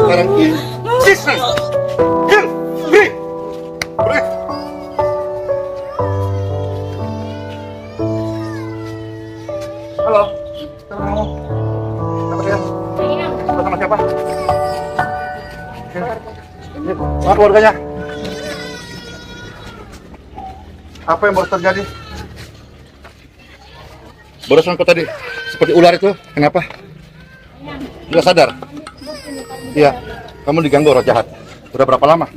Sekarang ini, Krishna, Gil, Bri, Bri. Halo, sama kamu? Siapa dia? Sama siapa? Mana keluarganya? Apa yang baru terjadi? Barusan kau tadi seperti ular itu, kenapa? Tidak sadar? Iya, kamu diganggu roh jahat. Sudah berapa lama?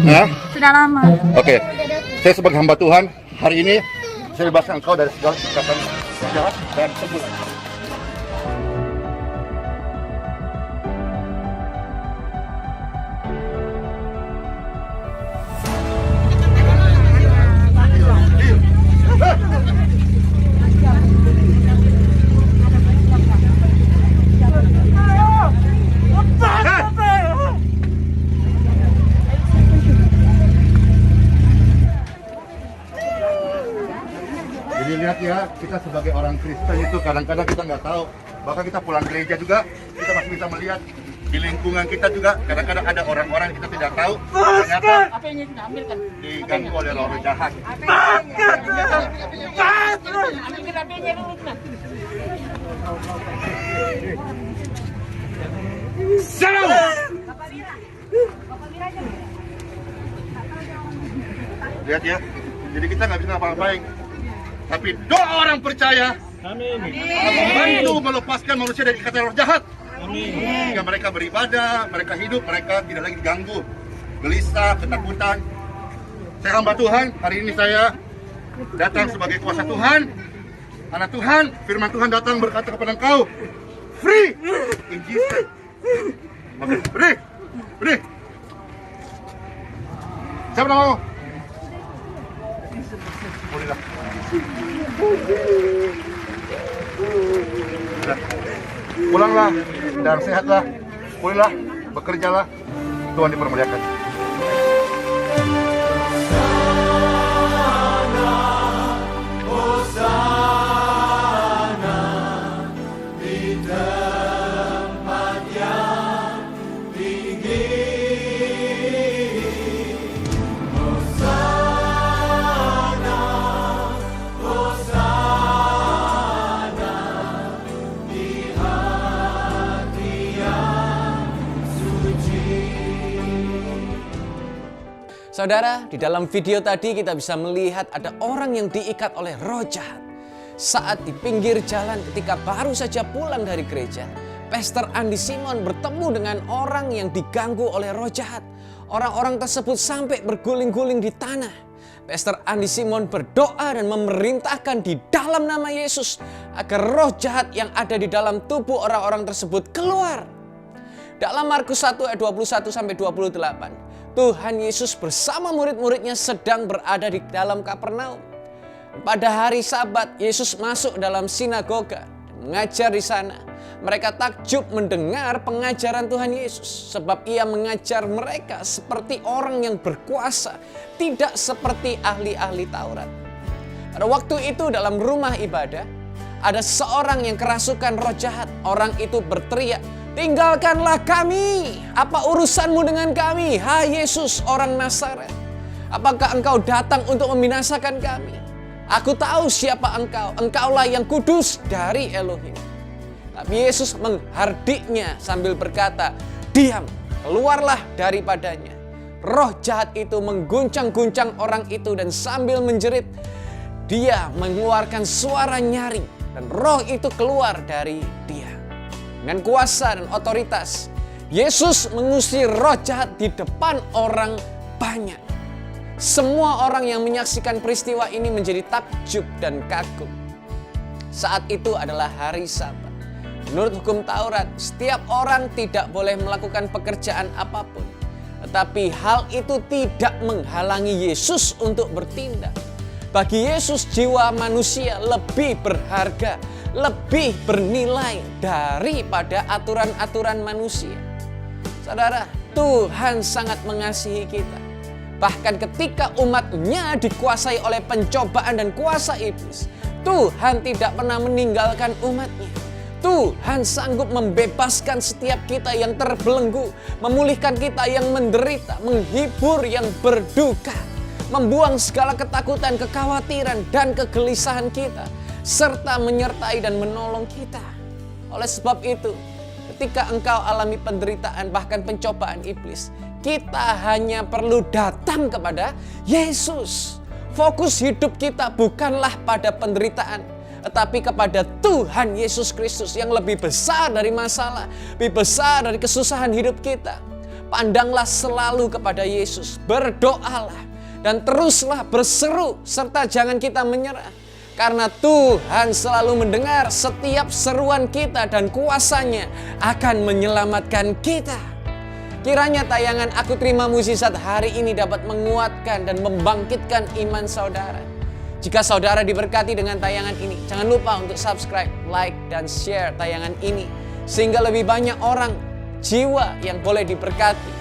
Ya? Sudah lama. Oke, saya sebagai hamba Tuhan, hari ini saya bebaskan engkau dari segala ikatan roh jahat dan sembuh. Jadi lihat ya, kita sebagai orang Kristen itu kadang-kadang kita nggak tahu. Bahkan kita pulang gereja juga, kita masih bisa melihat di lingkungan kita juga kadang-kadang ada orang-orang yang kita tidak tahu ternyata diganggu oleh roh jahat. Salam. Lihat ya, jadi kita nggak bisa ngapa-ngapain. Tapi doa orang percaya akan membantu melepaskan manusia dari ikatan roh jahat. Jika mereka beribadah, mereka hidup, mereka tidak lagi diganggu, gelisah, ketakutan. Saya hamba Tuhan, hari ini saya datang sebagai kuasa Tuhan, anak Tuhan, firman Tuhan datang berkata kepada engkau, free in Jesus. Oke, free. Siapa namamu? Bolehlah. Pulanglah dan sehatlah, pulihlah, bekerjalah, Tuhan dipermuliakan. Saudara, di dalam video tadi kita bisa melihat ada orang yang diikat oleh roh jahat. Saat di pinggir jalan ketika baru saja pulang dari gereja, Pastor Andi Simon bertemu dengan orang yang diganggu oleh roh jahat. Orang-orang tersebut sampai berguling-guling di tanah. Pastor Andi Simon berdoa dan memerintahkan di dalam nama Yesus agar roh jahat yang ada di dalam tubuh orang-orang tersebut keluar. Dalam Markus 1 ayat 21-28, Tuhan Yesus bersama murid-muridnya sedang berada di dalam Kapernaum. Pada hari Sabat, Yesus masuk dalam sinagoga dan mengajar di sana. Mereka takjub mendengar pengajaran Tuhan Yesus, sebab ia mengajar mereka seperti orang yang berkuasa, tidak seperti ahli-ahli Taurat. Pada waktu itu dalam rumah ibadah, ada seorang yang kerasukan roh jahat. Orang itu berteriak, "Tinggalkanlah kami, apa urusanmu dengan kami, hai Yesus orang Nazaret? Apakah engkau datang untuk membinasakan kami? Aku tahu siapa engkau, engkaulah yang kudus dari Elohim." Tapi Yesus menghardiknya sambil berkata, "Diam, keluarlah daripadanya." Roh jahat itu mengguncang-guncang orang itu dan sambil menjerit, dia mengeluarkan suara nyaring dan roh itu keluar dari dia. Dengan kuasa dan otoritas, Yesus mengusir roh jahat di depan orang banyak. Semua orang yang menyaksikan peristiwa ini menjadi takjub dan kagum. Saat itu adalah hari Sabat. Menurut hukum Taurat, setiap orang tidak boleh melakukan pekerjaan apapun. Tetapi hal itu tidak menghalangi Yesus untuk bertindak. Bagi Yesus, jiwa manusia lebih berharga, lebih bernilai daripada aturan-aturan manusia. Saudara, Tuhan sangat mengasihi kita. Bahkan ketika umatnya dikuasai oleh pencobaan dan kuasa iblis, Tuhan tidak pernah meninggalkan umatnya. Tuhan sanggup membebaskan setiap kita yang terbelenggu, memulihkan kita yang menderita, menghibur yang berduka, membuang segala ketakutan, kekhawatiran, dan kegelisahan kita, serta menyertai dan menolong kita. Oleh sebab itu, ketika engkau alami penderitaan bahkan pencobaan iblis, kita hanya perlu datang kepada Yesus. Fokus hidup kita bukanlah pada penderitaan, tetapi kepada Tuhan Yesus Kristus yang lebih besar dari masalah, lebih besar dari kesusahan hidup kita. Pandanglah selalu kepada Yesus, berdoalah, dan teruslah berseru, serta jangan kita menyerah. Karena Tuhan selalu mendengar setiap seruan kita dan kuasa-Nya akan menyelamatkan kita. Kiranya tayangan Aku Terima Mukjizat hari ini dapat menguatkan dan membangkitkan iman saudara. Jika saudara diberkati dengan tayangan ini, jangan lupa untuk subscribe, like, dan share tayangan ini. Sehingga lebih banyak orang, jiwa yang boleh diberkati.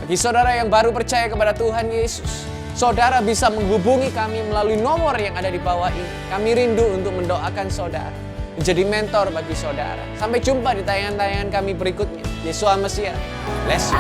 Bagi saudara yang baru percaya kepada Tuhan Yesus, saudara bisa menghubungi kami melalui nomor yang ada di bawah ini. Kami rindu untuk mendoakan saudara, menjadi mentor bagi saudara. Sampai jumpa di tayangan-tayangan kami berikutnya. Yesua Mesias, bless you.